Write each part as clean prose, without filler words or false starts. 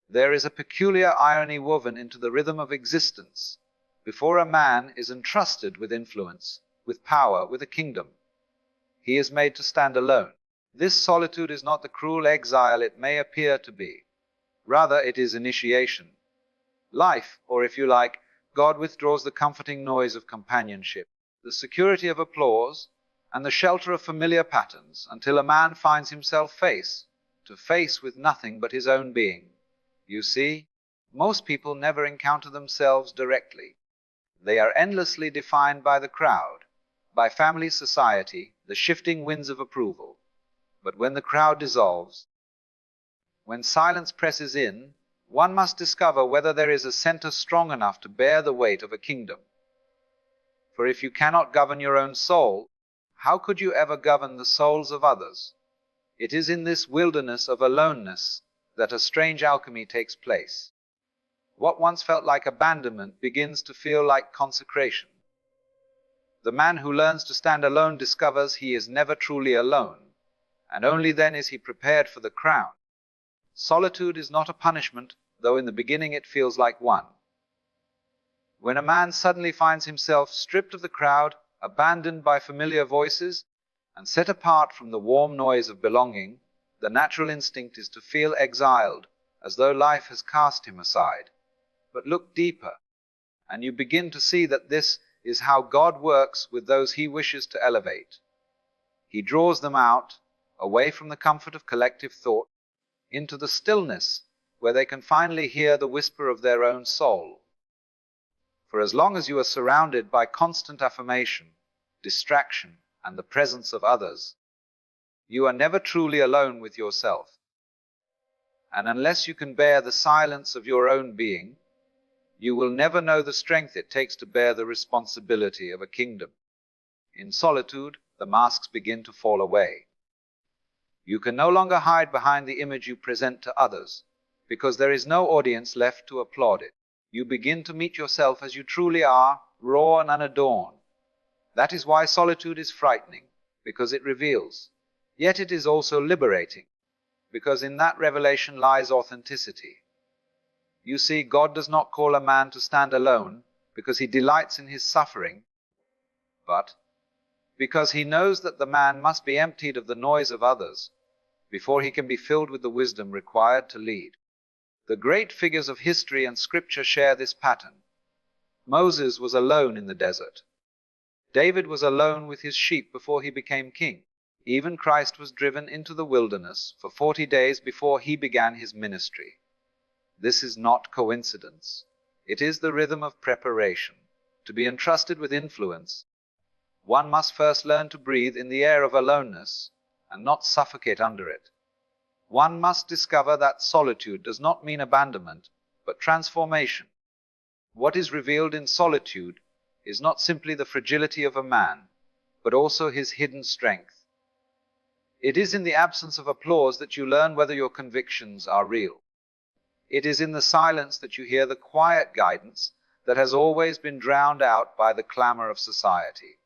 There is a peculiar irony woven into the rhythm of existence. Before a man is entrusted with influence, with power, with a kingdom, he is made to stand alone. This solitude is not the cruel exile it may appear to be. Rather, it is initiation. Life, or if you like, God withdraws the comforting noise of companionship, the security of applause, and the shelter of familiar patterns, until a man finds himself face to face with nothing but his own being. You see, most people never encounter themselves directly. They are endlessly defined by the crowd, by family, society, the shifting winds of approval. But when the crowd dissolves, when silence presses in, one must discover whether there is a center strong enough to bear the weight of a kingdom. For if you cannot govern your own soul, how could you ever govern the souls of others? It is in this wilderness of aloneness that a strange alchemy takes place. What once felt like abandonment begins to feel like consecration. The man who learns to stand alone discovers he is never truly alone, and only then is he prepared for the crown. Solitude is not a punishment, though in the beginning it feels like one. When a man suddenly finds himself stripped of the crowd, abandoned by familiar voices, and set apart from the warm noise of belonging, the natural instinct is to feel exiled, as though life has cast him aside. But look deeper, and you begin to see that this is how God works with those he wishes to elevate. He draws them out, away from the comfort of collective thought, into the stillness where they can finally hear the whisper of their own soul. For as long as you are surrounded by constant affirmation, distraction, and the presence of others, you are never truly alone with yourself. And unless you can bear the silence of your own being, you will never know the strength it takes to bear the responsibility of a kingdom. In solitude, the masks begin to fall away. You can no longer hide behind the image you present to others, because there is no audience left to applaud it. You begin to meet yourself as you truly are, raw and unadorned. That is why solitude is frightening, because it reveals. Yet it is also liberating, because in that revelation lies authenticity. You see, God does not call a man to stand alone because he delights in his suffering, but because he knows that the man must be emptied of the noise of others before he can be filled with the wisdom required to lead. The great figures of history and scripture share this pattern. Moses was alone in the desert. David was alone with his sheep before he became king. Even Christ was driven into the wilderness for 40 days before he began his ministry. This is not coincidence. It is the rhythm of preparation. To be entrusted with influence, one must first learn to breathe in the air of aloneness and not suffocate under it. One must discover that solitude does not mean abandonment, but transformation. What is revealed in solitude is not simply the fragility of a man, but also his hidden strength. It is in the absence of applause that you learn whether your convictions are real. It is in the silence that you hear the quiet guidance that has always been drowned out by the clamor of society.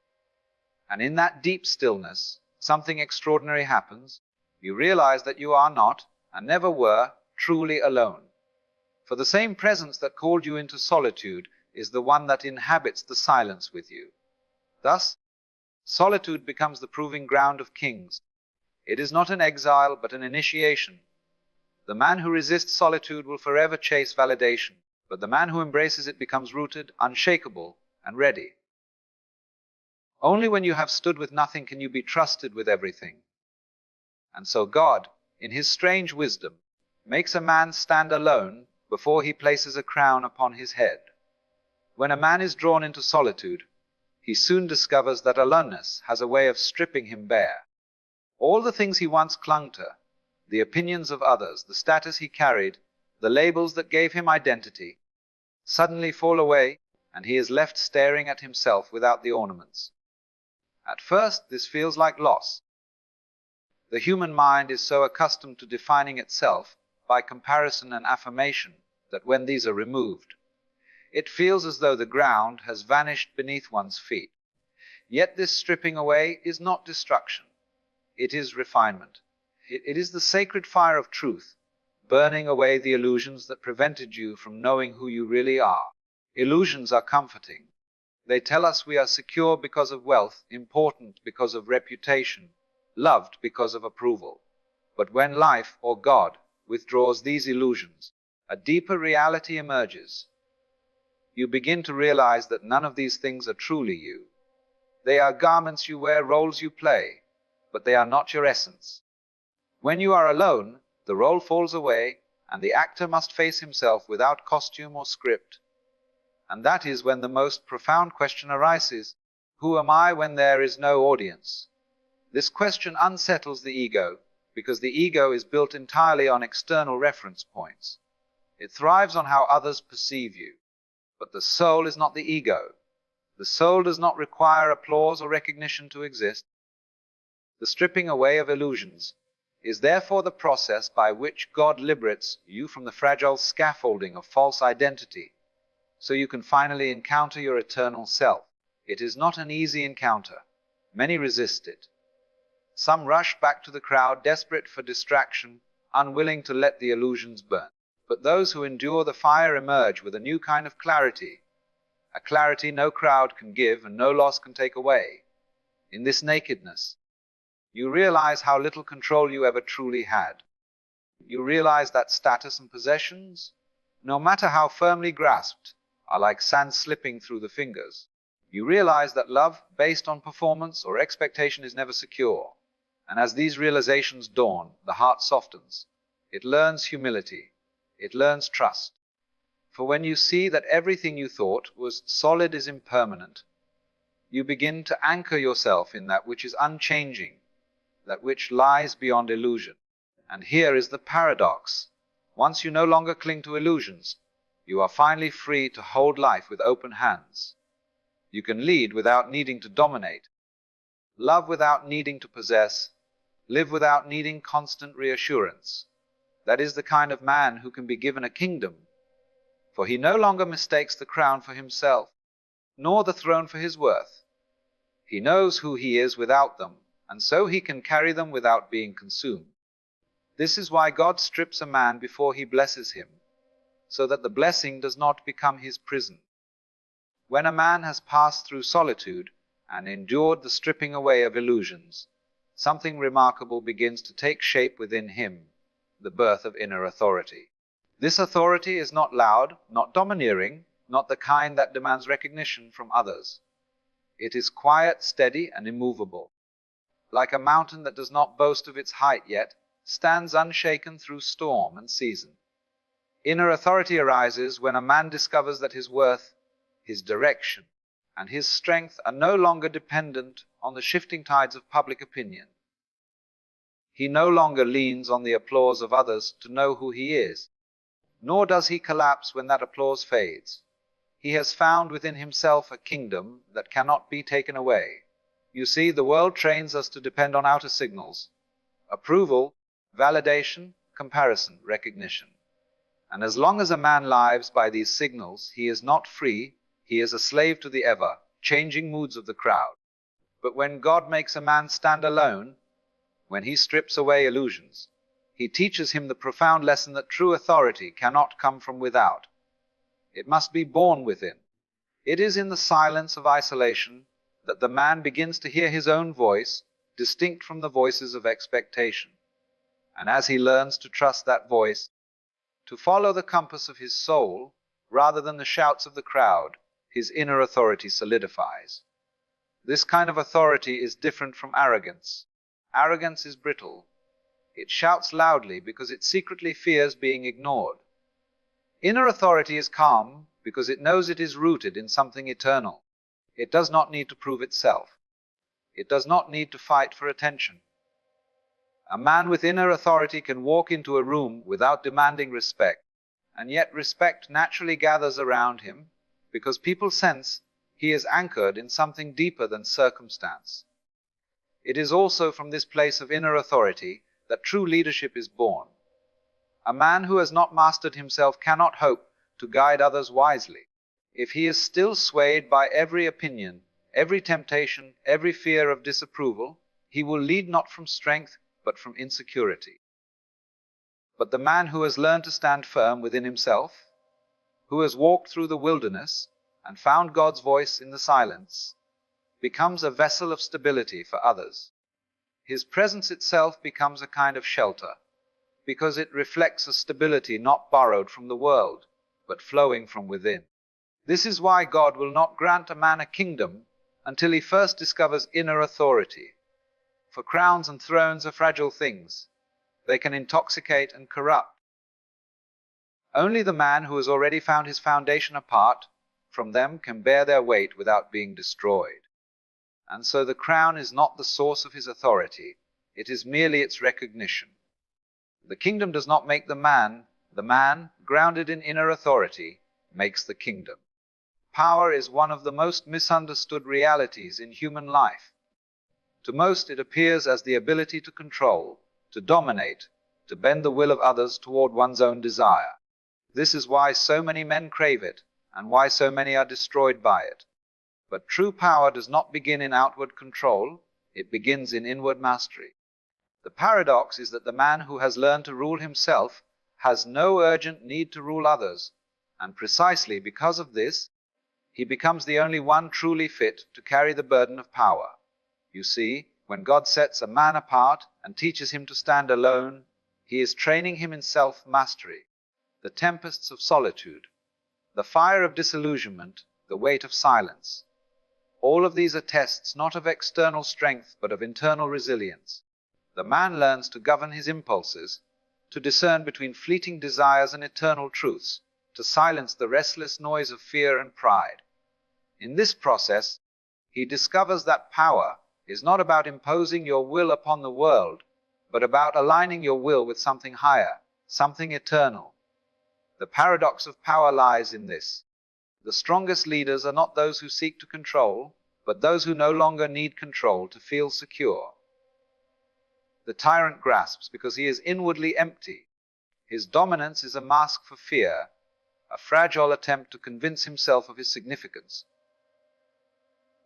And in that deep stillness, something extraordinary happens. You realize that you are not, and never were, truly alone. For the same presence that called you into solitude is the one that inhabits the silence with you. Thus, solitude becomes the proving ground of kings. It is not an exile, but an initiation. The man who resists solitude will forever chase validation, but the man who embraces it becomes rooted, unshakable, and ready. Only when you have stood with nothing can you be trusted with everything. And so God, in his strange wisdom, makes a man stand alone before he places a crown upon his head. When a man is drawn into solitude, he soon discovers that aloneness has a way of stripping him bare. All the things he once clung to, the opinions of others, the status he carried, the labels that gave him identity, suddenly fall away, and he is left staring at himself without the ornaments. At first, this feels like loss. The human mind is so accustomed to defining itself by comparison and affirmation that when these are removed, it feels as though the ground has vanished beneath one's feet. Yet this stripping away is not destruction. It is refinement. It is the sacred fire of truth, burning away the illusions that prevented you from knowing who you really are. Illusions are comforting. They tell us we are secure because of wealth, important because of reputation, loved because of approval. But when life, or God, withdraws these illusions, a deeper reality emerges. You begin to realize that none of these things are truly you. They are garments you wear, roles you play, but they are not your essence. When you are alone, the role falls away, and the actor must face himself without costume or script. And that is when the most profound question arises: who am I when there is no audience? This question unsettles the ego, because the ego is built entirely on external reference points. It thrives on how others perceive you. But the soul is not the ego. The soul does not require applause or recognition to exist. The stripping away of illusions is therefore the process by which God liberates you from the fragile scaffolding of false identity, so you can finally encounter your eternal self. It is not an easy encounter. Many resist it. Some rush back to the crowd, desperate for distraction, unwilling to let the illusions burn. But those who endure the fire emerge with a new kind of clarity, a clarity no crowd can give and no loss can take away. In this nakedness, you realize how little control you ever truly had. You realize that status and possessions, no matter how firmly grasped, are like sand slipping through the fingers. You realize that love based on performance or expectation is never secure. And as these realizations dawn, the heart softens. It learns humility. It learns trust. For when you see that everything you thought was solid is impermanent, you begin to anchor yourself in that which is unchanging, that which lies beyond illusion. And here is the paradox. Once you no longer cling to illusions, you are finally free to hold life with open hands. You can lead without needing to dominate, love without needing to possess, live without needing constant reassurance. That is the kind of man who can be given a kingdom, for he no longer mistakes the crown for himself, nor the throne for his worth. He knows who he is without them, and so he can carry them without being consumed. This is why God strips a man before he blesses him, so that the blessing does not become his prison. When a man has passed through solitude and endured the stripping away of illusions, something remarkable begins to take shape within him, the birth of inner authority. This authority is not loud, not domineering, not the kind that demands recognition from others. It is quiet, steady, and immovable. Like a mountain that does not boast of its height yet, stands unshaken through storm and season. Inner authority arises when a man discovers that his worth, his direction, and his strength are no longer dependent on the shifting tides of public opinion. He no longer leans on the applause of others to know who he is, nor does he collapse when that applause fades. He has found within himself a kingdom that cannot be taken away. You see, the world trains us to depend on outer signals: approval, validation, comparison, recognition. And as long as a man lives by these signals, he is not free, he is a slave to the ever-changing moods of the crowd. But when God makes a man stand alone, when he strips away illusions, he teaches him the profound lesson that true authority cannot come from without. It must be born within. It is in the silence of isolation that the man begins to hear his own voice, distinct from the voices of expectation. And as he learns to trust that voice, to follow the compass of his soul, rather than the shouts of the crowd, his inner authority solidifies. This kind of authority is different from arrogance. Arrogance is brittle. It shouts loudly because it secretly fears being ignored. Inner authority is calm because it knows it is rooted in something eternal. It does not need to prove itself. It does not need to fight for attention. A man with inner authority can walk into a room without demanding respect, and yet respect naturally gathers around him because people sense he is anchored in something deeper than circumstance. It is also from this place of inner authority that true leadership is born. A man who has not mastered himself cannot hope to guide others wisely. If he is still swayed by every opinion, every temptation, every fear of disapproval, he will lead not from strength, but from insecurity. But the man who has learned to stand firm within himself, who has walked through the wilderness and found God's voice in the silence, becomes a vessel of stability for others. His presence itself becomes a kind of shelter, because it reflects a stability not borrowed from the world, but flowing from within. This is why God will not grant a man a kingdom until he first discovers inner authority. For crowns and thrones are fragile things. They can intoxicate and corrupt. Only the man who has already found his foundation apart from them can bear their weight without being destroyed. And so the crown is not the source of his authority, it is merely its recognition. The kingdom does not make the man, grounded in inner authority, makes the kingdom. Power is one of the most misunderstood realities in human life. To most it appears as the ability to control, to dominate, to bend the will of others toward one's own desire. This is why so many men crave it, and why so many are destroyed by it. But true power does not begin in outward control, it begins in inward mastery. The paradox is that the man who has learned to rule himself has no urgent need to rule others, and precisely because of this, he becomes the only one truly fit to carry the burden of power. You see, when God sets a man apart and teaches him to stand alone, he is training him in self-mastery. The tempests of solitude, the fire of disillusionment, the weight of silence. All of these are tests not of external strength but of internal resilience. The man learns to govern his impulses, to discern between fleeting desires and eternal truths, to silence the restless noise of fear and pride. In this process, he discovers that power is not about imposing your will upon the world, but about aligning your will with something higher, something eternal. The paradox of power lies in this. The strongest leaders are not those who seek to control, but those who no longer need control to feel secure. The tyrant grasps because he is inwardly empty. His dominance is a mask for fear, a fragile attempt to convince himself of his significance.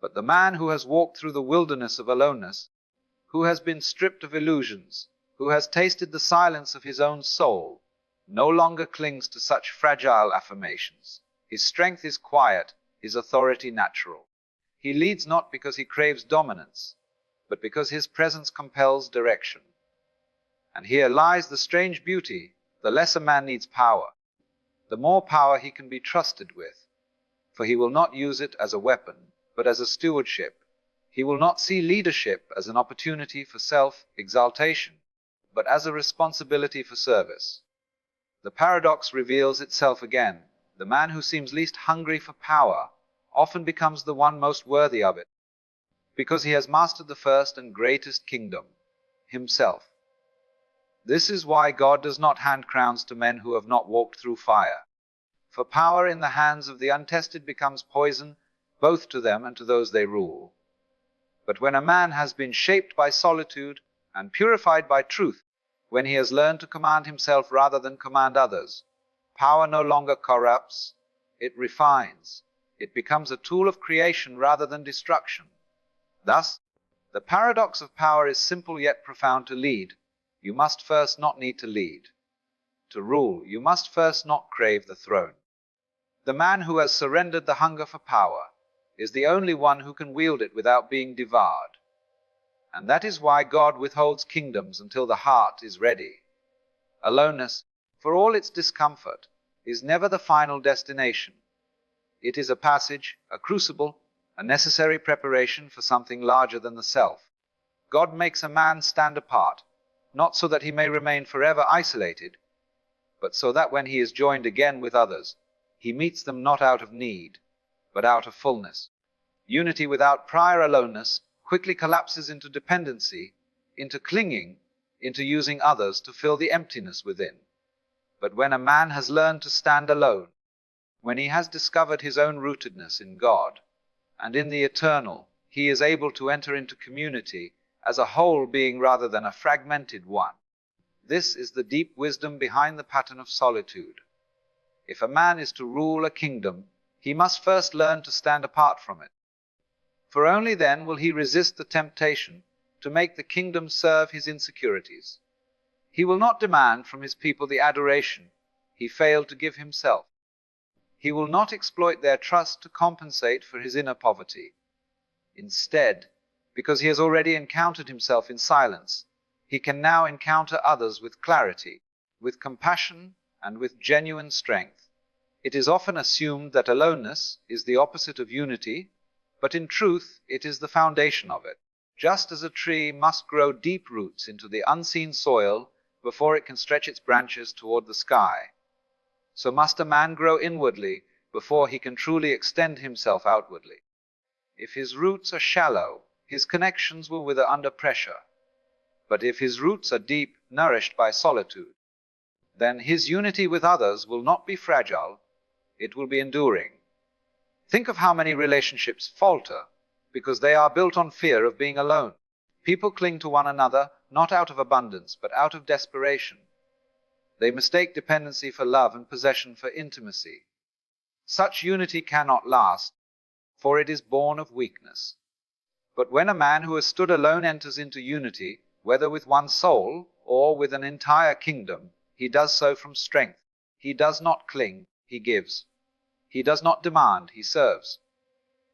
But the man who has walked through the wilderness of aloneness, who has been stripped of illusions, who has tasted the silence of his own soul, no longer clings to such fragile affirmations. His strength is quiet, his authority natural. He leads not because he craves dominance, but because his presence compels direction. And here lies the strange beauty. The less a man needs power, the more power he can be trusted with, for he will not use it as a weapon, but as a stewardship. He will not see leadership as an opportunity for self-exaltation, but as a responsibility for service. The paradox reveals itself again. The man who seems least hungry for power often becomes the one most worthy of it, because he has mastered the first and greatest kingdom, himself. This is why God does not hand crowns to men who have not walked through fire. For power in the hands of the untested becomes poison, both to them and to those they rule. But when a man has been shaped by solitude and purified by truth, when he has learned to command himself rather than command others, power no longer corrupts, it refines. It becomes a tool of creation rather than destruction. Thus, the paradox of power is simple yet profound. To lead, you must first not need to lead. To rule, you must first not crave the throne. The man who has surrendered the hunger for power is the only one who can wield it without being devoured. And that is why God withholds kingdoms until the heart is ready. Aloneness, for all its discomfort, is never the final destination. It is a passage, a crucible, a necessary preparation for something larger than the self. God makes a man stand apart, not so that he may remain forever isolated, but so that when he is joined again with others, he meets them not out of need, but out of fullness. Unity without prior aloneness quickly collapses into dependency, into clinging, into using others to fill the emptiness within. But when a man has learned to stand alone, when he has discovered his own rootedness in God and in the eternal, he is able to enter into community as a whole being rather than a fragmented one. This is the deep wisdom behind the pattern of solitude. If a man is to rule a kingdom, he must first learn to stand apart from it. For only then will he resist the temptation to make the kingdom serve his insecurities. He will not demand from his people the adoration he failed to give himself. He will not exploit their trust to compensate for his inner poverty. Instead, because he has already encountered himself in silence, he can now encounter others with clarity, with compassion, and with genuine strength. It is often assumed that aloneness is the opposite of unity, but in truth it is the foundation of it. Just as a tree must grow deep roots into the unseen soil before it can stretch its branches toward the sky, so must a man grow inwardly before he can truly extend himself outwardly. If his roots are shallow, his connections will wither under pressure. But if his roots are deep, nourished by solitude, then his unity with others will not be fragile, it will be enduring. Think of how many relationships falter because they are built on fear of being alone. People cling to one another not out of abundance, but out of desperation. They mistake dependency for love and possession for intimacy. Such unity cannot last, for it is born of weakness. But when a man who has stood alone enters into unity, whether with one soul or with an entire kingdom, he does so from strength. He does not cling, he gives. He does not demand, he serves.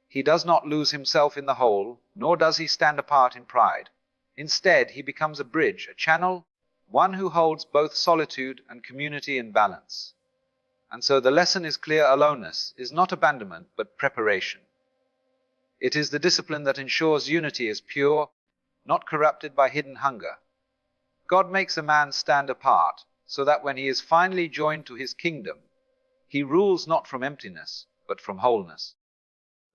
He does not lose himself in the whole, nor does he stand apart in pride. Instead, he becomes a bridge, a channel, one who holds both solitude and community in balance. And so the lesson is clear: aloneness is not abandonment, but preparation. It is the discipline that ensures unity is pure, not corrupted by hidden hunger. God makes a man stand apart, so that when he is finally joined to his kingdom, he rules not from emptiness, but from wholeness.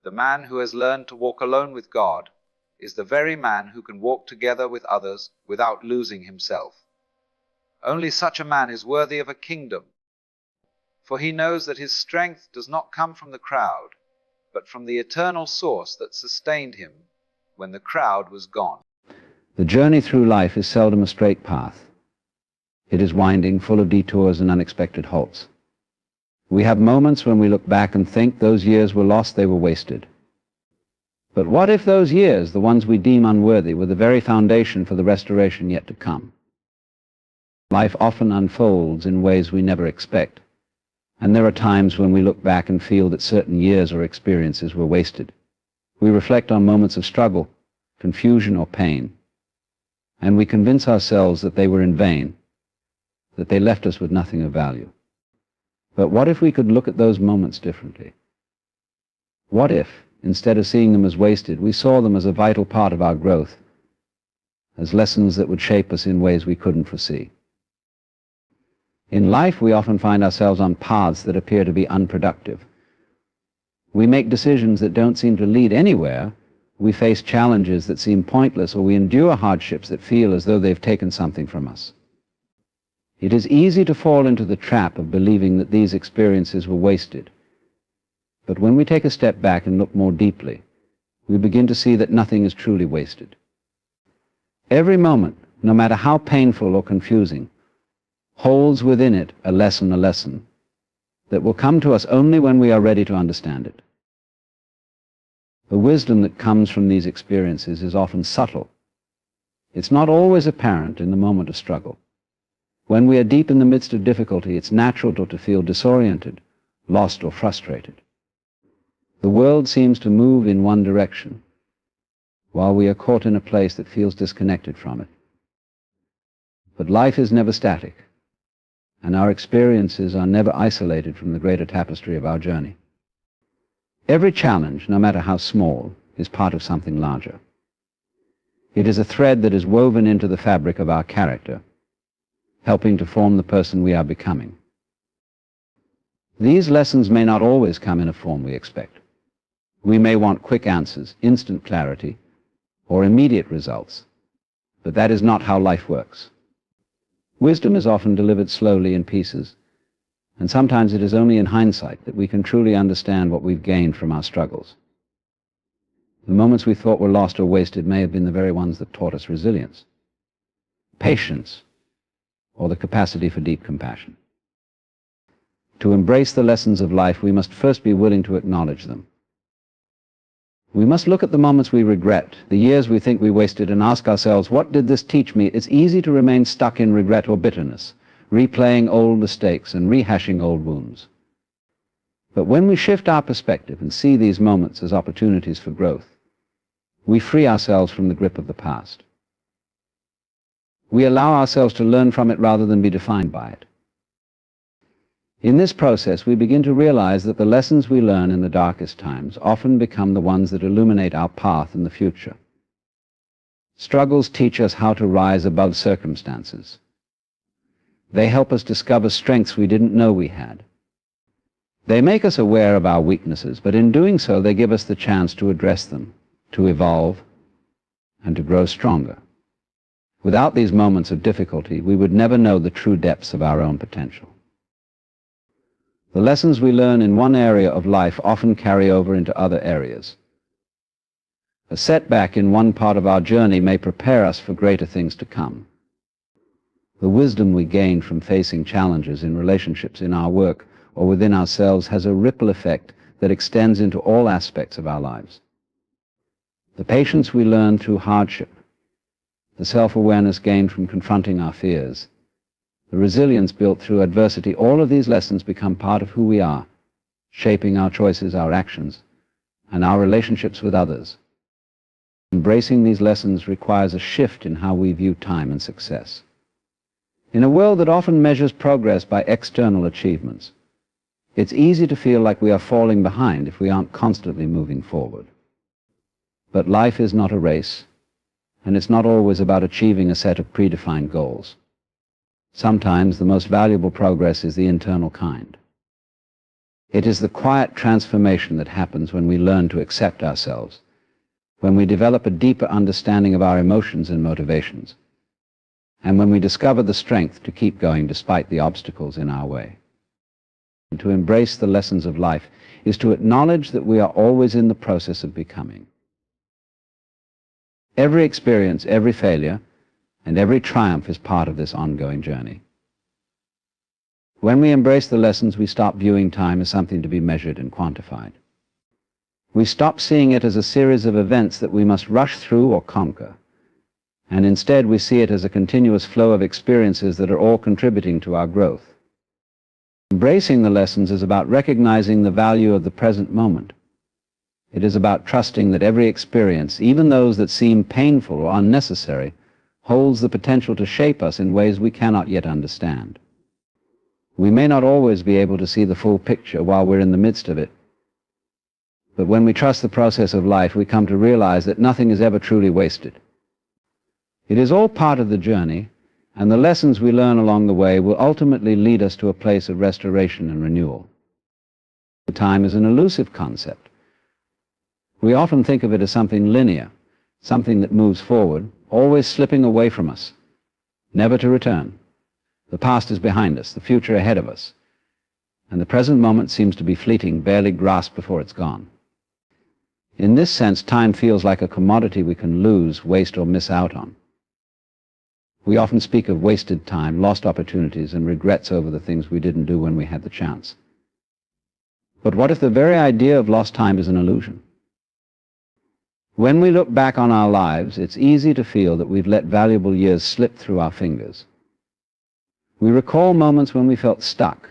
The man who has learned to walk alone with God is the very man who can walk together with others without losing himself. Only such a man is worthy of a kingdom, for he knows that his strength does not come from the crowd, but from the eternal source that sustained him when the crowd was gone. The journey through life is seldom a straight path. It is winding, full of detours and unexpected halts. We have moments when we look back and think those years were lost, they were wasted. But what if those years, the ones we deem unworthy, were the very foundation for the restoration yet to come? Life often unfolds in ways we never expect, and there are times when we look back and feel that certain years or experiences were wasted. We reflect on moments of struggle, confusion, or pain, and we convince ourselves that they were in vain, that they left us with nothing of value. But what if we could look at those moments differently? What if, instead of seeing them as wasted, we saw them as a vital part of our growth, as lessons that would shape us in ways we couldn't foresee? In life, we often find ourselves on paths that appear to be unproductive. We make decisions that don't seem to lead anywhere. We face challenges that seem pointless, or we endure hardships that feel as though they've taken something from us. It is easy to fall into the trap of believing that these experiences were wasted. But when we take a step back and look more deeply, we begin to see that nothing is truly wasted. Every moment, no matter how painful or confusing, holds within it a lesson that will come to us only when we are ready to understand it. The wisdom that comes from these experiences is often subtle. It's not always apparent in the moment of struggle. When we are deep in the midst of difficulty, it's natural to feel disoriented, lost, or frustrated. The world seems to move in one direction, while we are caught in a place that feels disconnected from it. But life is never static, and our experiences are never isolated from the greater tapestry of our journey. Every challenge, no matter how small, is part of something larger. It is a thread that is woven into the fabric of our character, helping to form the person we are becoming. These lessons may not always come in a form we expect. We may want quick answers, instant clarity, or immediate results, but that is not how life works. Wisdom is often delivered slowly in pieces, and sometimes it is only in hindsight that we can truly understand what we've gained from our struggles. The moments we thought were lost or wasted may have been the very ones that taught us resilience, patience, or the capacity for deep compassion. To embrace the lessons of life, we must first be willing to acknowledge them. We must look at the moments we regret, the years we think we wasted, and ask ourselves, what did this teach me? It's easy to remain stuck in regret or bitterness, replaying old mistakes and rehashing old wounds. But when we shift our perspective and see these moments as opportunities for growth, we free ourselves from the grip of the past. We allow ourselves to learn from it rather than be defined by it. In this process, we begin to realize that the lessons we learn in the darkest times often become the ones that illuminate our path in the future. Struggles teach us how to rise above circumstances. They help us discover strengths we didn't know we had. They make us aware of our weaknesses, but in doing so, they give us the chance to address them, to evolve, and to grow stronger. Without these moments of difficulty, we would never know the true depths of our own potential. The lessons we learn in one area of life often carry over into other areas. A setback in one part of our journey may prepare us for greater things to come. The wisdom we gain from facing challenges in relationships, in our work, or within ourselves has a ripple effect that extends into all aspects of our lives. The patience we learn through hardship, the self-awareness gained from confronting our fears, the resilience built through adversity, all of these lessons become part of who we are, shaping our choices, our actions, and our relationships with others. Embracing these lessons requires a shift in how we view time and success. In a world that often measures progress by external achievements, it's easy to feel like we are falling behind if we aren't constantly moving forward. But life is not a race, and it's not always about achieving a set of predefined goals. Sometimes the most valuable progress is the internal kind. It is the quiet transformation that happens when we learn to accept ourselves, when we develop a deeper understanding of our emotions and motivations, and when we discover the strength to keep going despite the obstacles in our way. And to embrace the lessons of life is to acknowledge that we are always in the process of becoming. Every experience, every failure, and every triumph is part of this ongoing journey. When we embrace the lessons, we stop viewing time as something to be measured and quantified. We stop seeing it as a series of events that we must rush through or conquer, and instead we see it as a continuous flow of experiences that are all contributing to our growth. Embracing the lessons is about recognizing the value of the present moment. It is about trusting that every experience, even those that seem painful or unnecessary, holds the potential to shape us in ways we cannot yet understand. We may not always be able to see the full picture while we're in the midst of it, but when we trust the process of life, we come to realize that nothing is ever truly wasted. It is all part of the journey, and the lessons we learn along the way will ultimately lead us to a place of restoration and renewal. Time is an elusive concept. We often think of it as something linear, something that moves forward, always slipping away from us, never to return. The past is behind us, the future ahead of us, and the present moment seems to be fleeting, barely grasped before it's gone. In this sense, time feels like a commodity we can lose, waste, or miss out on. We often speak of wasted time, lost opportunities, and regrets over the things we didn't do when we had the chance. But what if the very idea of lost time is an illusion? When we look back on our lives, it's easy to feel that we've let valuable years slip through our fingers. We recall moments when we felt stuck,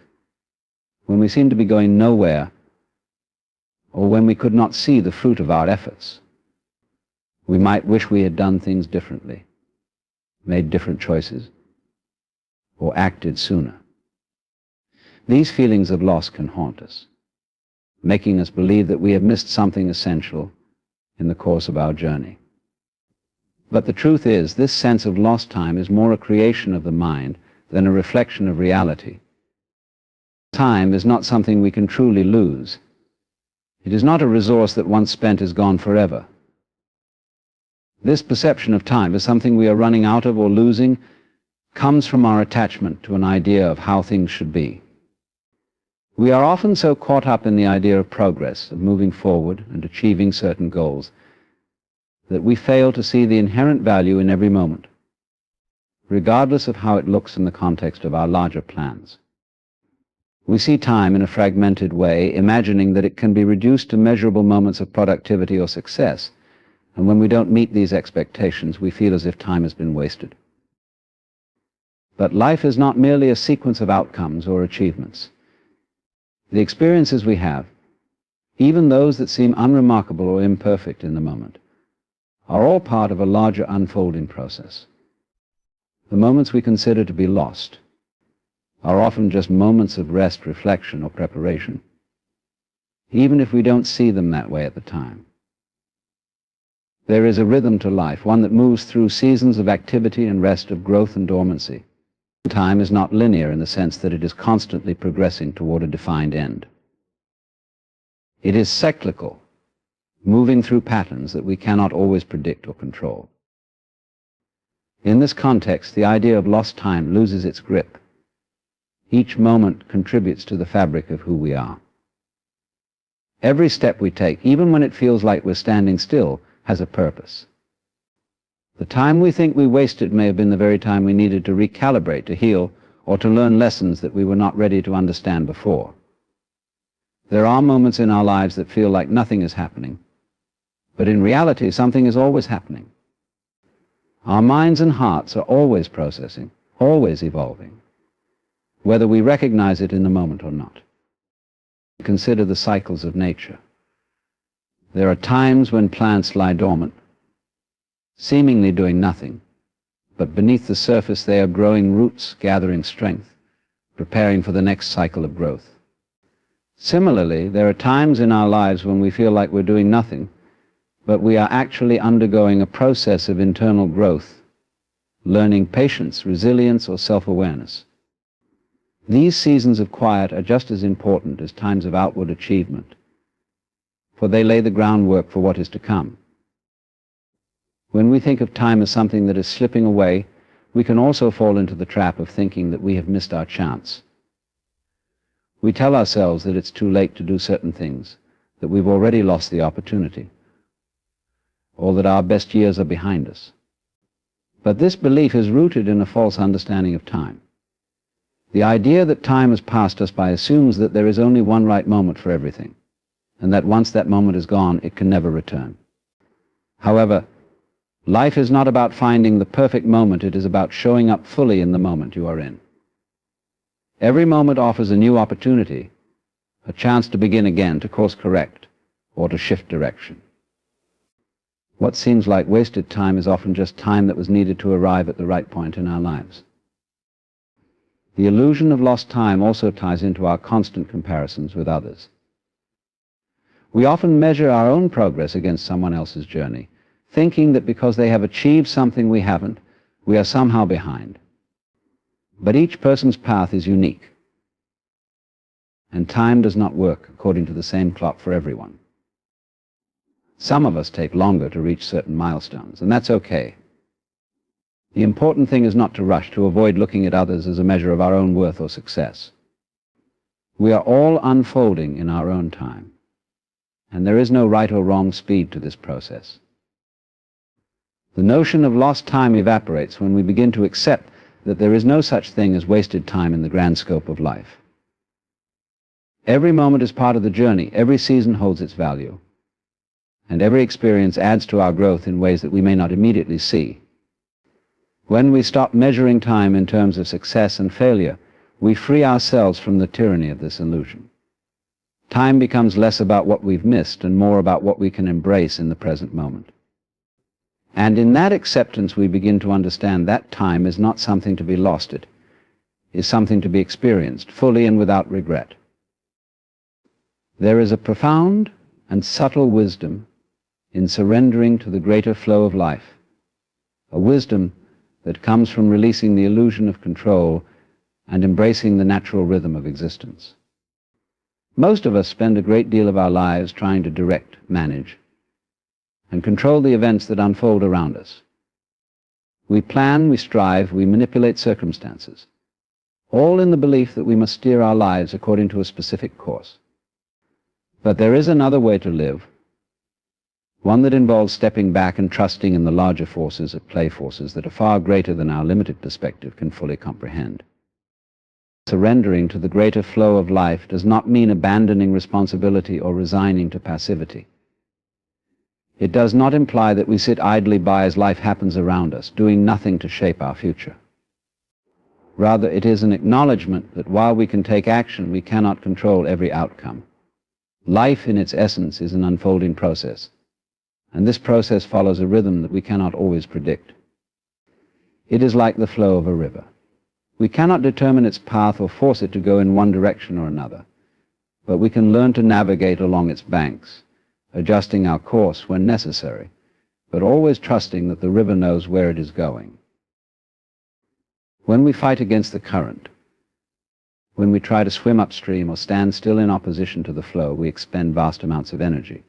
when we seemed to be going nowhere, or when we could not see the fruit of our efforts. We might wish we had done things differently, made different choices, or acted sooner. These feelings of loss can haunt us, making us believe that we have missed something essential in the course of our journey. But the truth is, this sense of lost time is more a creation of the mind than a reflection of reality. Time is not something we can truly lose. It is not a resource that once spent is gone forever. This perception of time as something we are running out of or losing comes from our attachment to an idea of how things should be. We are often so caught up in the idea of progress, of moving forward and achieving certain goals, that we fail to see the inherent value in every moment, regardless of how it looks in the context of our larger plans. We see time in a fragmented way, imagining that it can be reduced to measurable moments of productivity or success, and when we don't meet these expectations, we feel as if time has been wasted. But life is not merely a sequence of outcomes or achievements. The experiences we have, even those that seem unremarkable or imperfect in the moment, are all part of a larger unfolding process. The moments we consider to be lost are often just moments of rest, reflection, or preparation, even if we don't see them that way at the time. There is a rhythm to life, one that moves through seasons of activity and rest, of growth and dormancy. Time is not linear in the sense that it is constantly progressing toward a defined end. It is cyclical, moving through patterns that we cannot always predict or control. In this context, the idea of lost time loses its grip. Each moment contributes to the fabric of who we are. Every step we take, even when it feels like we're standing still, has a purpose. The time we think we wasted may have been the very time we needed to recalibrate, to heal, or to learn lessons that we were not ready to understand before. There are moments in our lives that feel like nothing is happening, but in reality, something is always happening. Our minds and hearts are always processing, always evolving, whether we recognize it in the moment or not. Consider the cycles of nature. There are times when plants lie dormant, seemingly doing nothing, but beneath the surface they are growing roots, gathering strength, preparing for the next cycle of growth. Similarly, there are times in our lives when we feel like we're doing nothing, but we are actually undergoing a process of internal growth, learning patience, resilience, or self-awareness. These seasons of quiet are just as important as times of outward achievement, for they lay the groundwork for what is to come. When we think of time as something that is slipping away, we can also fall into the trap of thinking that we have missed our chance. We tell ourselves that it's too late to do certain things, that we've already lost the opportunity, or that our best years are behind us. But this belief is rooted in a false understanding of time. The idea that time has passed us by assumes that there is only one right moment for everything, and that once that moment is gone, it can never return. However, life is not about finding the perfect moment, it is about showing up fully in the moment you are in. Every moment offers a new opportunity, a chance to begin again, to course correct, or to shift direction. What seems like wasted time is often just time that was needed to arrive at the right point in our lives. The illusion of lost time also ties into our constant comparisons with others. We often measure our own progress against someone else's journey, thinking that because they have achieved something we haven't, we are somehow behind. But each person's path is unique, and time does not work according to the same clock for everyone. Some of us take longer to reach certain milestones, and that's okay. The important thing is not to rush, to avoid looking at others as a measure of our own worth or success. We are all unfolding in our own time, and there is no right or wrong speed to this process. The notion of lost time evaporates when we begin to accept that there is no such thing as wasted time in the grand scope of life. Every moment is part of the journey, every season holds its value, and every experience adds to our growth in ways that we may not immediately see. When we stop measuring time in terms of success and failure, we free ourselves from the tyranny of this illusion. Time becomes less about what we've missed and more about what we can embrace in the present moment. And in that acceptance, we begin to understand that time is not something to be lost, it is something to be experienced fully and without regret. There is a profound and subtle wisdom in surrendering to the greater flow of life, a wisdom that comes from releasing the illusion of control and embracing the natural rhythm of existence. Most of us spend a great deal of our lives trying to direct, manage, and control the events that unfold around us. We plan, we strive, we manipulate circumstances, all in the belief that we must steer our lives according to a specific course. But there is another way to live, one that involves stepping back and trusting in the larger forces at play, forces that are far greater than our limited perspective can fully comprehend. Surrendering to the greater flow of life does not mean abandoning responsibility or resigning to passivity. It does not imply that we sit idly by as life happens around us, doing nothing to shape our future. Rather, it is an acknowledgement that while we can take action, we cannot control every outcome. Life, in its essence, is an unfolding process, and this process follows a rhythm that we cannot always predict. It is like the flow of a river. We cannot determine its path or force it to go in one direction or another, but we can learn to navigate along its banks, adjusting our course when necessary, but always trusting that the river knows where it is going. When we fight against the current, when we try to swim upstream or stand still in opposition to the flow, we expend vast amounts of energy.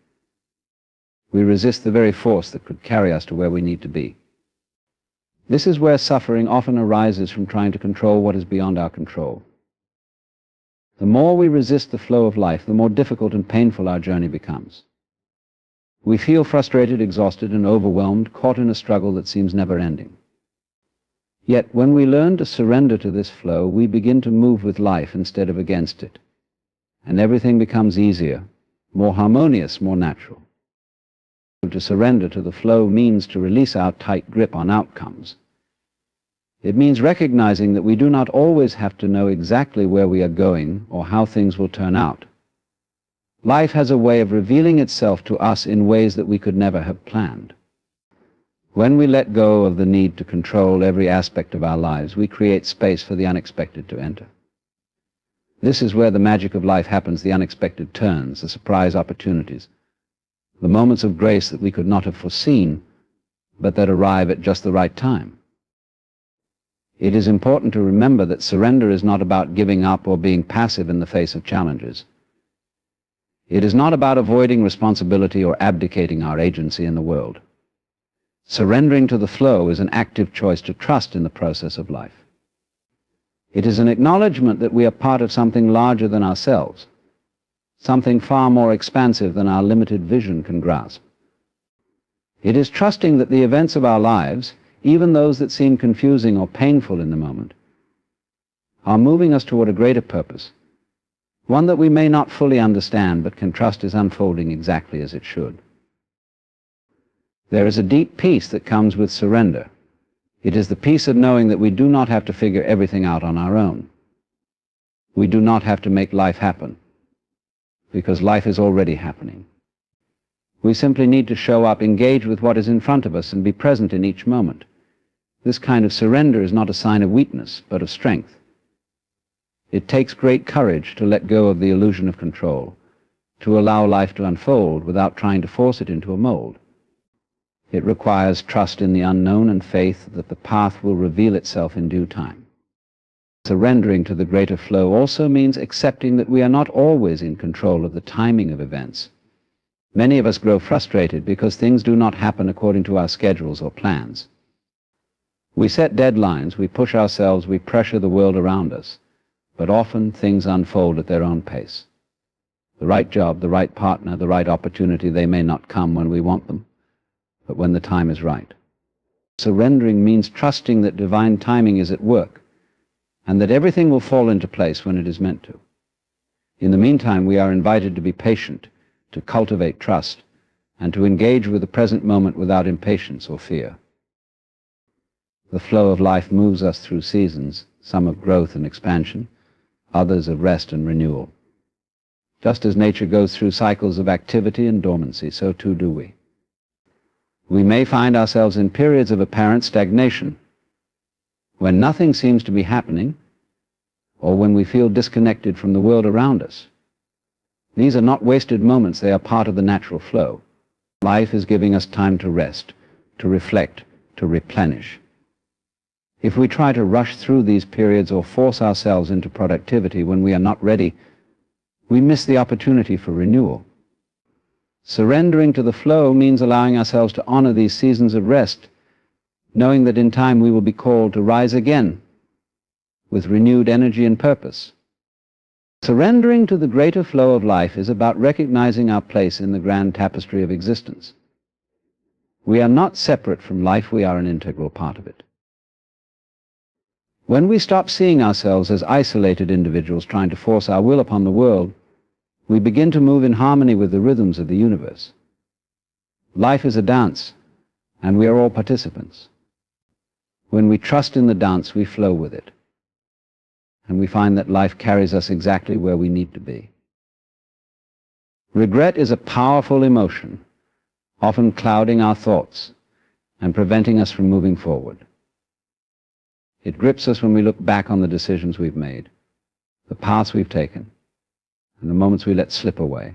We resist the very force that could carry us to where we need to be. This is where suffering often arises from trying to control what is beyond our control. The more we resist the flow of life, the more difficult and painful our journey becomes. We feel frustrated, exhausted, and overwhelmed, caught in a struggle that seems never-ending. Yet, when we learn to surrender to this flow, we begin to move with life instead of against it, and everything becomes easier, more harmonious, more natural. To surrender to the flow means to release our tight grip on outcomes. It means recognizing that we do not always have to know exactly where we are going or how things will turn out. Life has a way of revealing itself to us in ways that we could never have planned. When we let go of the need to control every aspect of our lives, we create space for the unexpected to enter. This is where the magic of life happens, the unexpected turns, the surprise opportunities, the moments of grace that we could not have foreseen, but that arrive at just the right time. It is important to remember that surrender is not about giving up or being passive in the face of challenges. It is not about avoiding responsibility or abdicating our agency in the world. Surrendering to the flow is an active choice to trust in the process of life. It is an acknowledgement that we are part of something larger than ourselves, something far more expansive than our limited vision can grasp. It is trusting that the events of our lives, even those that seem confusing or painful in the moment, are moving us toward a greater purpose, one that we may not fully understand but can trust is unfolding exactly as it should. There is a deep peace that comes with surrender. It is the peace of knowing that we do not have to figure everything out on our own. We do not have to make life happen, because life is already happening. We simply need to show up, engage with what is in front of us, and be present in each moment. This kind of surrender is not a sign of weakness, but of strength. It takes great courage to let go of the illusion of control, to allow life to unfold without trying to force it into a mold. It requires trust in the unknown and faith that the path will reveal itself in due time. Surrendering to the greater flow also means accepting that we are not always in control of the timing of events. Many of us grow frustrated because things do not happen according to our schedules or plans. We set deadlines, we push ourselves, we pressure the world around us, but often things unfold at their own pace. The right job, the right partner, the right opportunity, they may not come when we want them, but when the time is right. Surrendering means trusting that divine timing is at work, and that everything will fall into place when it is meant to. In the meantime, we are invited to be patient, to cultivate trust, and to engage with the present moment without impatience or fear. The flow of life moves us through seasons, some of growth and expansion, others of rest and renewal. Just as nature goes through cycles of activity and dormancy, so too do we. We may find ourselves in periods of apparent stagnation, when nothing seems to be happening, or when we feel disconnected from the world around us. These are not wasted moments, they are part of the natural flow. Life is giving us time to rest, to reflect, to replenish. If we try to rush through these periods or force ourselves into productivity when we are not ready, we miss the opportunity for renewal. Surrendering to the flow means allowing ourselves to honor these seasons of rest, knowing that in time we will be called to rise again with renewed energy and purpose. Surrendering to the greater flow of life is about recognizing our place in the grand tapestry of existence. We are not separate from life, we are an integral part of it. When we stop seeing ourselves as isolated individuals trying to force our will upon the world, we begin to move in harmony with the rhythms of the universe. Life is a dance, and we are all participants. When we trust in the dance, we flow with it, and we find that life carries us exactly where we need to be. Regret is a powerful emotion, often clouding our thoughts and preventing us from moving forward. It grips us when we look back on the decisions we've made, the paths we've taken, and the moments we let slip away.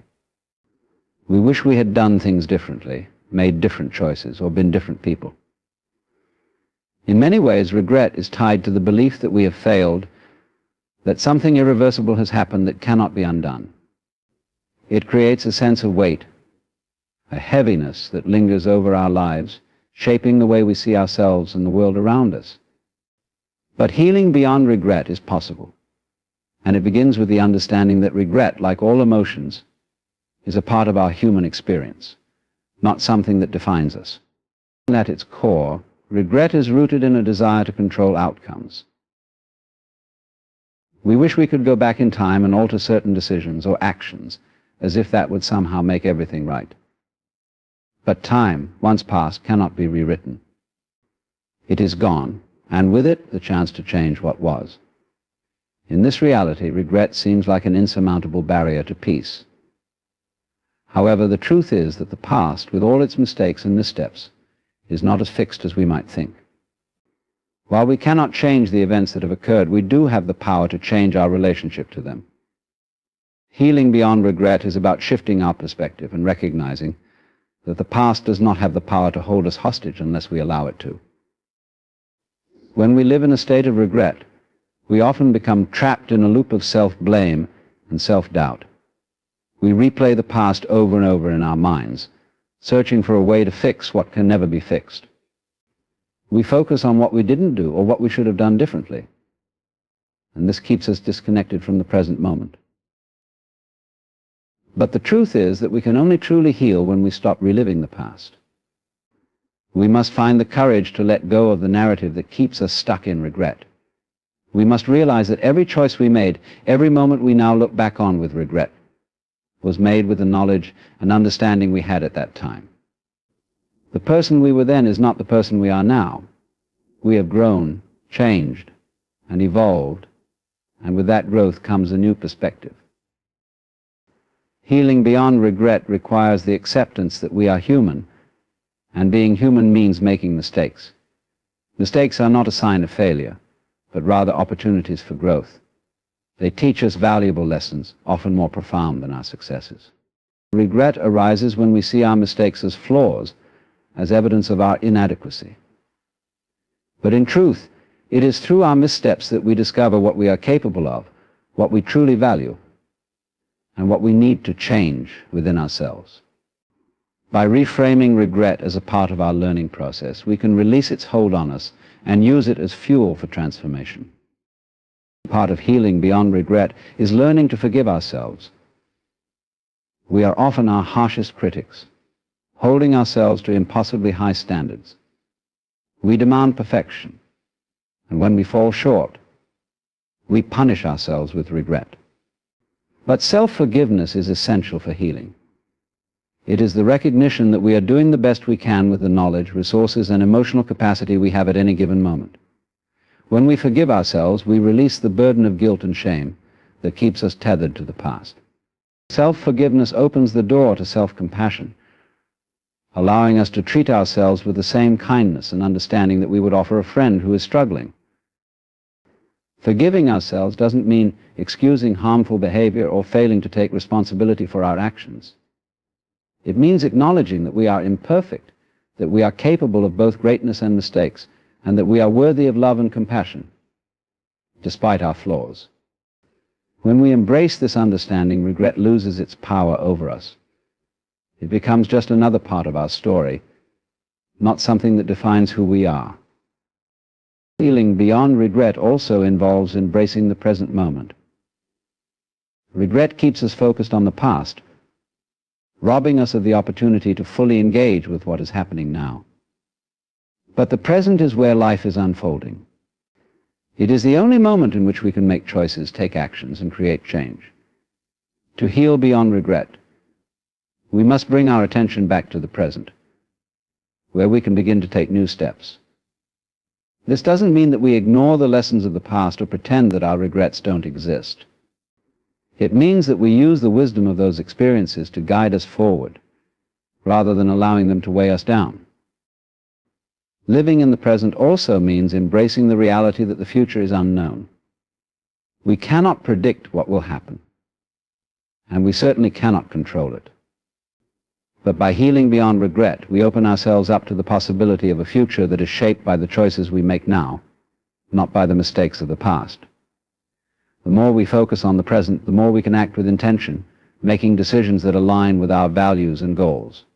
We wish we had done things differently, made different choices, or been different people. In many ways, regret is tied to the belief that we have failed, that something irreversible has happened that cannot be undone. It creates a sense of weight, a heaviness that lingers over our lives, shaping the way we see ourselves and the world around us. But healing beyond regret is possible, and it begins with the understanding that regret, like all emotions, is a part of our human experience, not something that defines us. At its core, regret is rooted in a desire to control outcomes. We wish we could go back in time and alter certain decisions or actions, as if that would somehow make everything right. But time, once past, cannot be rewritten. It is gone, and with it, the chance to change what was. In this reality, regret seems like an insurmountable barrier to peace. However, the truth is that the past, with all its mistakes and missteps, is not as fixed as we might think. While we cannot change the events that have occurred, we do have the power to change our relationship to them. Healing beyond regret is about shifting our perspective and recognizing that the past does not have the power to hold us hostage unless we allow it to. When we live in a state of regret, we often become trapped in a loop of self-blame and self-doubt. We replay the past over and over in our minds, searching for a way to fix what can never be fixed. We focus on what we didn't do or what we should have done differently, and this keeps us disconnected from the present moment. But the truth is that we can only truly heal when we stop reliving the past. We must find the courage to let go of the narrative that keeps us stuck in regret. We must realize that every choice we made, every moment we now look back on with regret, was made with the knowledge and understanding we had at that time. The person we were then is not the person we are now. We have grown, changed, and evolved, and with that growth comes a new perspective. Healing beyond regret requires the acceptance that we are human, and being human means making mistakes. Mistakes are not a sign of failure, but rather opportunities for growth. They teach us valuable lessons, often more profound than our successes. Regret arises when we see our mistakes as flaws, as evidence of our inadequacy. But in truth, it is through our missteps that we discover what we are capable of, what we truly value, and what we need to change within ourselves. By reframing regret as a part of our learning process, we can release its hold on us and use it as fuel for transformation. Part of healing beyond regret is learning to forgive ourselves. We are often our harshest critics, holding ourselves to impossibly high standards. We demand perfection, and when we fall short, we punish ourselves with regret. But self-forgiveness is essential for healing. It is the recognition that we are doing the best we can with the knowledge, resources, and emotional capacity we have at any given moment. When we forgive ourselves, we release the burden of guilt and shame that keeps us tethered to the past. Self-forgiveness opens the door to self-compassion, allowing us to treat ourselves with the same kindness and understanding that we would offer a friend who is struggling. Forgiving ourselves doesn't mean excusing harmful behavior or failing to take responsibility for our actions. It means acknowledging that we are imperfect, that we are capable of both greatness and mistakes, and that we are worthy of love and compassion, despite our flaws. When we embrace this understanding, regret loses its power over us. It becomes just another part of our story, not something that defines who we are. Healing beyond regret also involves embracing the present moment. Regret keeps us focused on the past, robbing us of the opportunity to fully engage with what is happening now. But the present is where life is unfolding. It is the only moment in which we can make choices, take actions, and create change. To heal beyond regret, we must bring our attention back to the present, where we can begin to take new steps. This doesn't mean that we ignore the lessons of the past or pretend that our regrets don't exist. It means that we use the wisdom of those experiences to guide us forward, rather than allowing them to weigh us down. Living in the present also means embracing the reality that the future is unknown. We cannot predict what will happen, and we certainly cannot control it. But by healing beyond regret, we open ourselves up to the possibility of a future that is shaped by the choices we make now, not by the mistakes of the past. The more we focus on the present, the more we can act with intention, making decisions that align with our values and goals.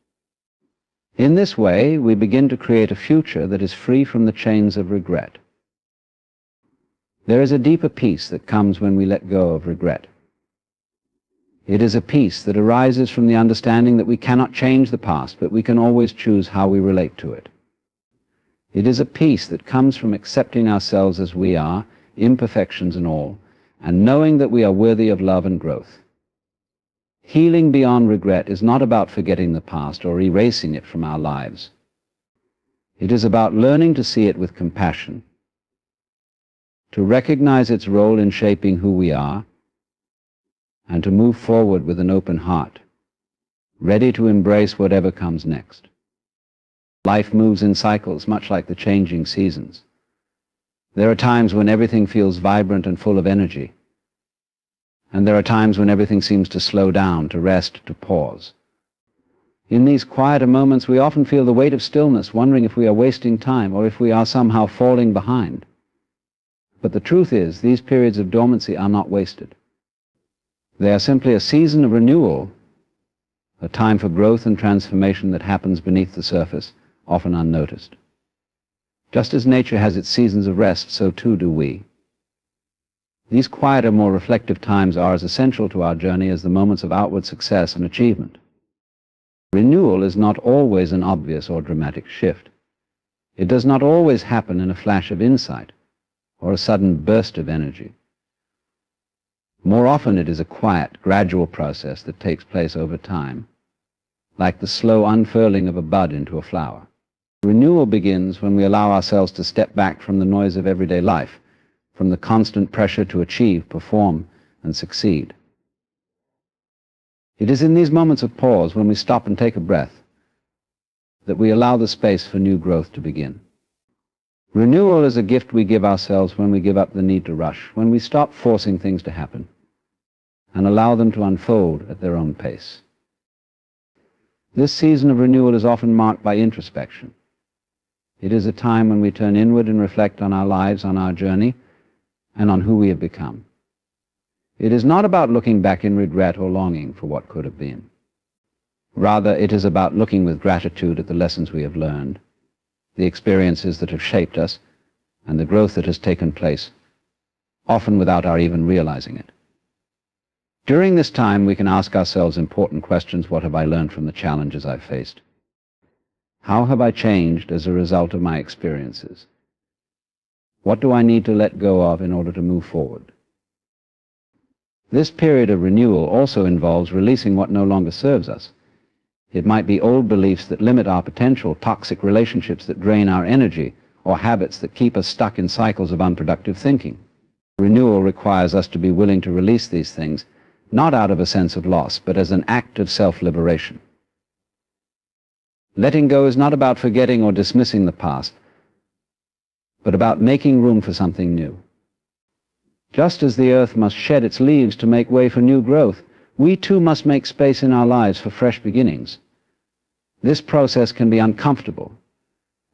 In this way, we begin to create a future that is free from the chains of regret. There is a deeper peace that comes when we let go of regret. It is a peace that arises from the understanding that we cannot change the past, but we can always choose how we relate to it. It is a peace that comes from accepting ourselves as we are, imperfections and all, and knowing that we are worthy of love and growth. Healing beyond regret is not about forgetting the past or erasing it from our lives. It is about learning to see it with compassion, to recognize its role in shaping who we are, and to move forward with an open heart, ready to embrace whatever comes next. Life moves in cycles, much like the changing seasons. There are times when everything feels vibrant and full of energy, and there are times when everything seems to slow down, to rest, to pause. In these quieter moments, we often feel the weight of stillness, wondering if we are wasting time or if we are somehow falling behind. But the truth is, these periods of dormancy are not wasted. They are simply a season of renewal, a time for growth and transformation that happens beneath the surface, often unnoticed. Just as nature has its seasons of rest, so too do we. These quieter, more reflective times are as essential to our journey as the moments of outward success and achievement. Renewal is not always an obvious or dramatic shift. It does not always happen in a flash of insight or a sudden burst of energy. More often it is a quiet, gradual process that takes place over time, like the slow unfurling of a bud into a flower. Renewal begins when we allow ourselves to step back from the noise of everyday life, from the constant pressure to achieve, perform, and succeed. It is in these moments of pause, when we stop and take a breath, that we allow the space for new growth to begin. Renewal is a gift we give ourselves when we give up the need to rush, when we stop forcing things to happen, and allow them to unfold at their own pace. This season of renewal is often marked by introspection. It is a time when we turn inward and reflect on our lives, on our journey, and on who we have become. It is not about looking back in regret or longing for what could have been. Rather, it is about looking with gratitude at the lessons we have learned, the experiences that have shaped us, and the growth that has taken place, often without our even realizing it. During this time, we can ask ourselves important questions. What have I learned from the challenges I've faced? How have I changed as a result of my experiences? What do I need to let go of in order to move forward? This period of renewal also involves releasing what no longer serves us. It might be old beliefs that limit our potential, toxic relationships that drain our energy, or habits that keep us stuck in cycles of unproductive thinking. Renewal requires us to be willing to release these things, not out of a sense of loss, but as an act of self-liberation. Letting go is not about forgetting or dismissing the past, but about making room for something new. Just as the earth must shed its leaves to make way for new growth, we too must make space in our lives for fresh beginnings. This process can be uncomfortable,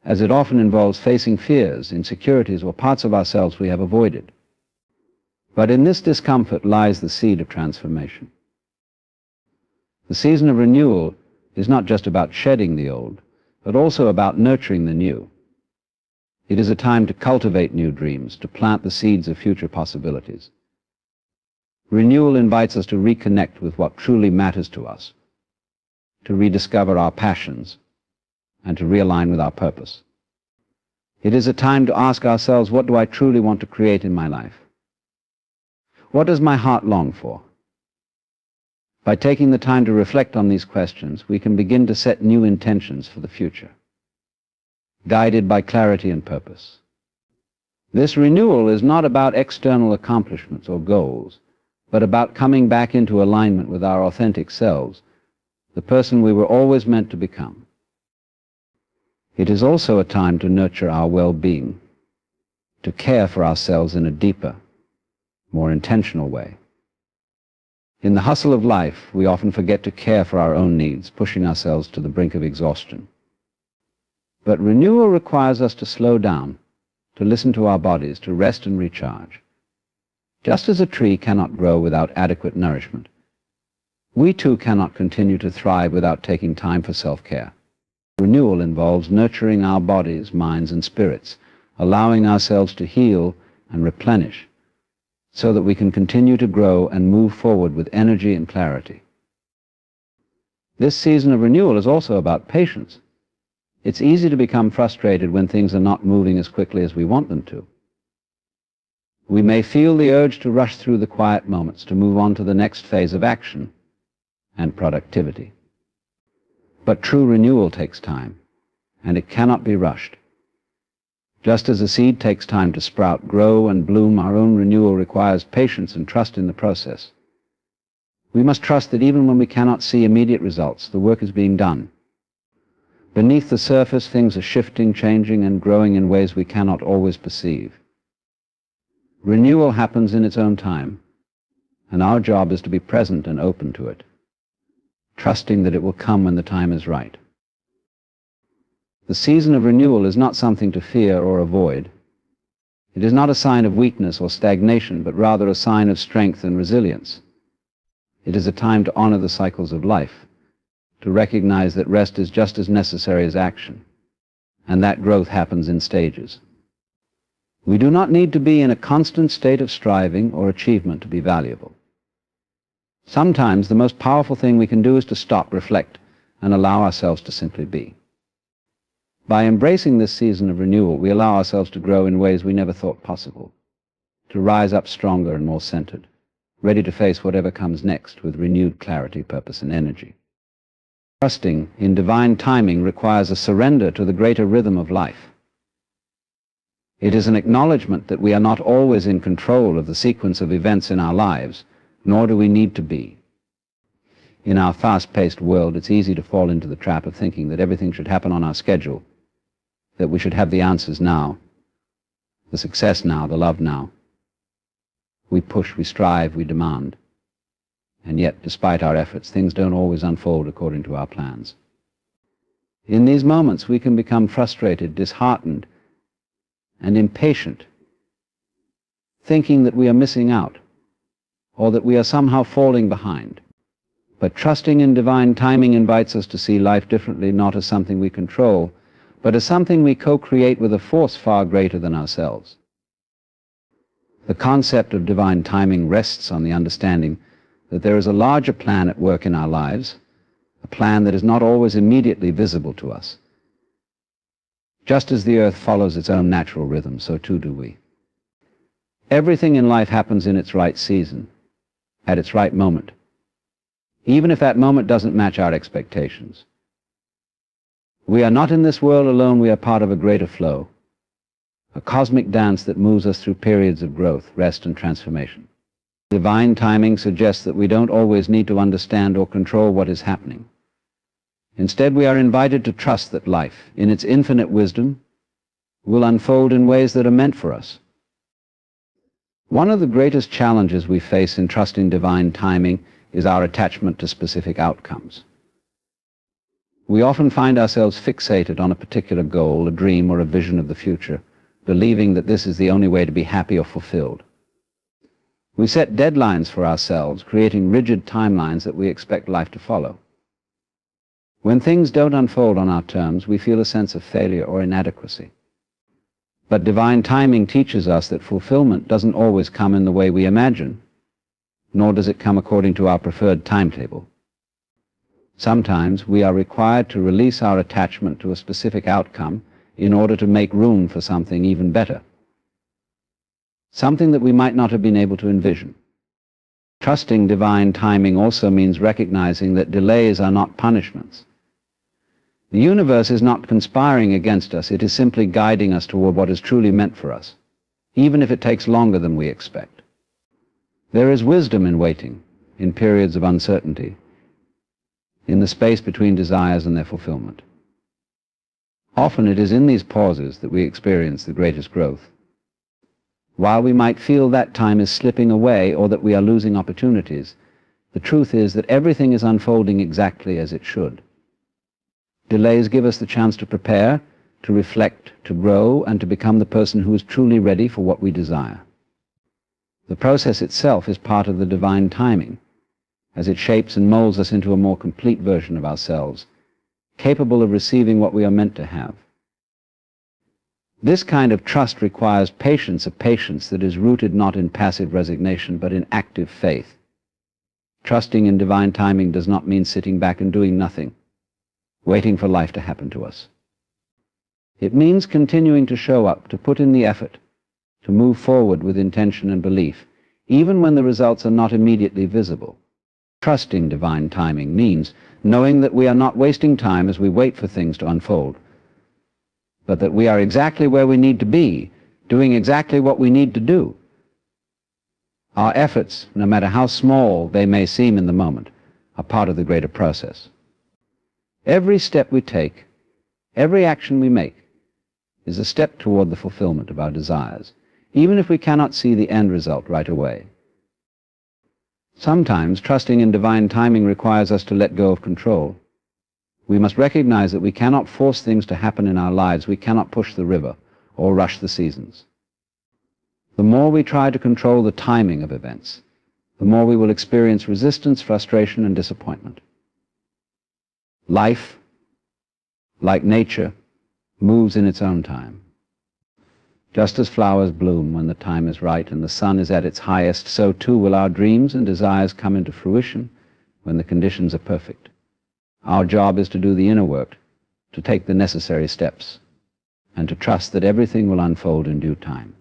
as it often involves facing fears, insecurities, or parts of ourselves we have avoided. But in this discomfort lies the seed of transformation. The season of renewal is not just about shedding the old, but also about nurturing the new. It is a time to cultivate new dreams, to plant the seeds of future possibilities. Renewal invites us to reconnect with what truly matters to us, to rediscover our passions, and to realign with our purpose. It is a time to ask ourselves, what do I truly want to create in my life? What does my heart long for? By taking the time to reflect on these questions, we can begin to set new intentions for the future, guided by clarity and purpose. This renewal is not about external accomplishments or goals, but about coming back into alignment with our authentic selves, the person we were always meant to become. It is also a time to nurture our well-being, to care for ourselves in a deeper, more intentional way. In the hustle of life, we often forget to care for our own needs, pushing ourselves to the brink of exhaustion. But renewal requires us to slow down, to listen to our bodies, to rest and recharge. Just as a tree cannot grow without adequate nourishment, we too cannot continue to thrive without taking time for self-care. Renewal involves nurturing our bodies, minds, and spirits, allowing ourselves to heal and replenish, so that we can continue to grow and move forward with energy and clarity. This season of renewal is also about patience. It's easy to become frustrated when things are not moving as quickly as we want them to. We may feel the urge to rush through the quiet moments, to move on to the next phase of action and productivity. But true renewal takes time, and it cannot be rushed. Just as a seed takes time to sprout, grow, and bloom, our own renewal requires patience and trust in the process. We must trust that even when we cannot see immediate results, the work is being done. Beneath the surface, things are shifting, changing, and growing in ways we cannot always perceive. Renewal happens in its own time, and our job is to be present and open to it, trusting that it will come when the time is right. The season of renewal is not something to fear or avoid. It is not a sign of weakness or stagnation, but rather a sign of strength and resilience. It is a time to honor the cycles of life, to recognize that rest is just as necessary as action, and that growth happens in stages. We do not need to be in a constant state of striving or achievement to be valuable. Sometimes the most powerful thing we can do is to stop, reflect, and allow ourselves to simply be. By embracing this season of renewal, we allow ourselves to grow in ways we never thought possible, to rise up stronger and more centered, ready to face whatever comes next with renewed clarity, purpose, and energy. Trusting in divine timing requires a surrender to the greater rhythm of life. It is an acknowledgement that we are not always in control of the sequence of events in our lives, nor do we need to be. In our fast-paced world, it's easy to fall into the trap of thinking that everything should happen on our schedule, that we should have the answers now, the success now, the love now. We push, we strive, we demand. And yet, despite our efforts, things don't always unfold according to our plans. In these moments, we can become frustrated, disheartened, and impatient, thinking that we are missing out, or that we are somehow falling behind. But trusting in divine timing invites us to see life differently, not as something we control, but as something we co-create with a force far greater than ourselves. The concept of divine timing rests on the understanding that there is a larger plan at work in our lives, a plan that is not always immediately visible to us. Just as the earth follows its own natural rhythm, so too do we. Everything in life happens in its right season, at its right moment, even if that moment doesn't match our expectations. We are not in this world alone, we are part of a greater flow, a cosmic dance that moves us through periods of growth, rest, and transformation. Divine timing suggests that we don't always need to understand or control what is happening. Instead, we are invited to trust that life, in its infinite wisdom, will unfold in ways that are meant for us. One of the greatest challenges we face in trusting divine timing is our attachment to specific outcomes. We often find ourselves fixated on a particular goal, a dream, or a vision of the future, believing that this is the only way to be happy or fulfilled. We set deadlines for ourselves, creating rigid timelines that we expect life to follow. When things don't unfold on our terms, we feel a sense of failure or inadequacy. But divine timing teaches us that fulfillment doesn't always come in the way we imagine, nor does it come according to our preferred timetable. Sometimes we are required to release our attachment to a specific outcome in order to make room for something even better, something that we might not have been able to envision. Trusting divine timing also means recognizing that delays are not punishments. The universe is not conspiring against us, it is simply guiding us toward what is truly meant for us, even if it takes longer than we expect. There is wisdom in waiting, in periods of uncertainty, in the space between desires and their fulfillment. Often it is in these pauses that we experience the greatest growth. While we might feel that time is slipping away or that we are losing opportunities, the truth is that everything is unfolding exactly as it should. Delays give us the chance to prepare, to reflect, to grow, and to become the person who is truly ready for what we desire. The process itself is part of the divine timing, as it shapes and molds us into a more complete version of ourselves, capable of receiving what we are meant to have. This kind of trust requires patience, a patience that is rooted not in passive resignation, but in active faith. Trusting in divine timing does not mean sitting back and doing nothing, waiting for life to happen to us. It means continuing to show up, to put in the effort, to move forward with intention and belief, even when the results are not immediately visible. Trusting divine timing means knowing that we are not wasting time as we wait for things to unfold, but that we are exactly where we need to be, doing exactly what we need to do. Our efforts, no matter how small they may seem in the moment, are part of the greater process. Every step we take, every action we make, is a step toward the fulfillment of our desires, even if we cannot see the end result right away. Sometimes trusting in divine timing requires us to let go of control. We must recognize that we cannot force things to happen in our lives. We cannot push the river or rush the seasons. The more we try to control the timing of events, the more we will experience resistance, frustration, and disappointment. Life, like nature, moves in its own time. Just as flowers bloom when the time is right and the sun is at its highest, so too will our dreams and desires come into fruition when the conditions are perfect. Our job is to do the inner work, to take the necessary steps, and to trust that everything will unfold in due time.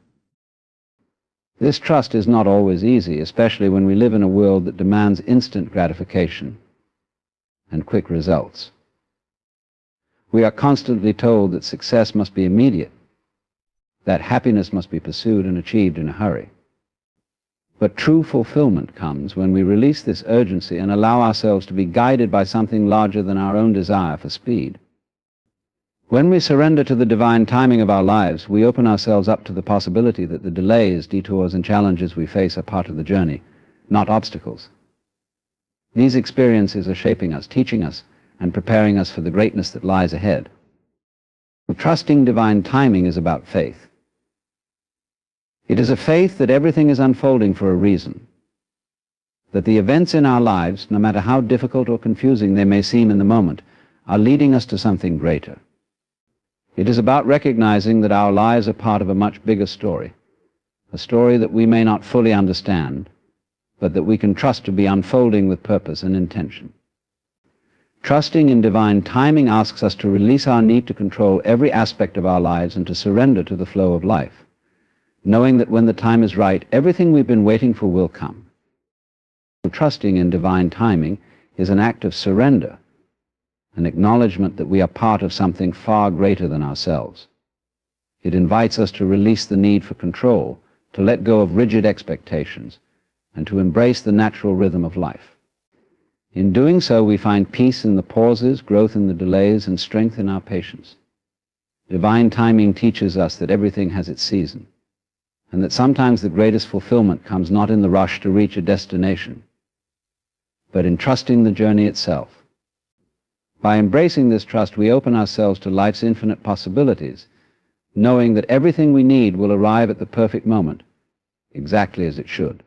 This trust is not always easy, especially when we live in a world that demands instant gratification and quick results. We are constantly told that success must be immediate, that happiness must be pursued and achieved in a hurry. But true fulfillment comes when we release this urgency and allow ourselves to be guided by something larger than our own desire for speed. When we surrender to the divine timing of our lives, we open ourselves up to the possibility that the delays, detours, and challenges we face are part of the journey, not obstacles. These experiences are shaping us, teaching us, and preparing us for the greatness that lies ahead. Trusting divine timing is about faith. It is a faith that everything is unfolding for a reason, that the events in our lives, no matter how difficult or confusing they may seem in the moment, are leading us to something greater. It is about recognizing that our lives are part of a much bigger story, a story that we may not fully understand, but that we can trust to be unfolding with purpose and intention. Trusting in divine timing asks us to release our need to control every aspect of our lives and to surrender to the flow of life, knowing that when the time is right, everything we've been waiting for will come. Trusting in divine timing is an act of surrender, an acknowledgement that we are part of something far greater than ourselves. It invites us to release the need for control, to let go of rigid expectations, and to embrace the natural rhythm of life. In doing so, we find peace in the pauses, growth in the delays, and strength in our patience. Divine timing teaches us that everything has its season, and that sometimes the greatest fulfillment comes not in the rush to reach a destination, but in trusting the journey itself. By embracing this trust, we open ourselves to life's infinite possibilities, knowing that everything we need will arrive at the perfect moment, exactly as it should.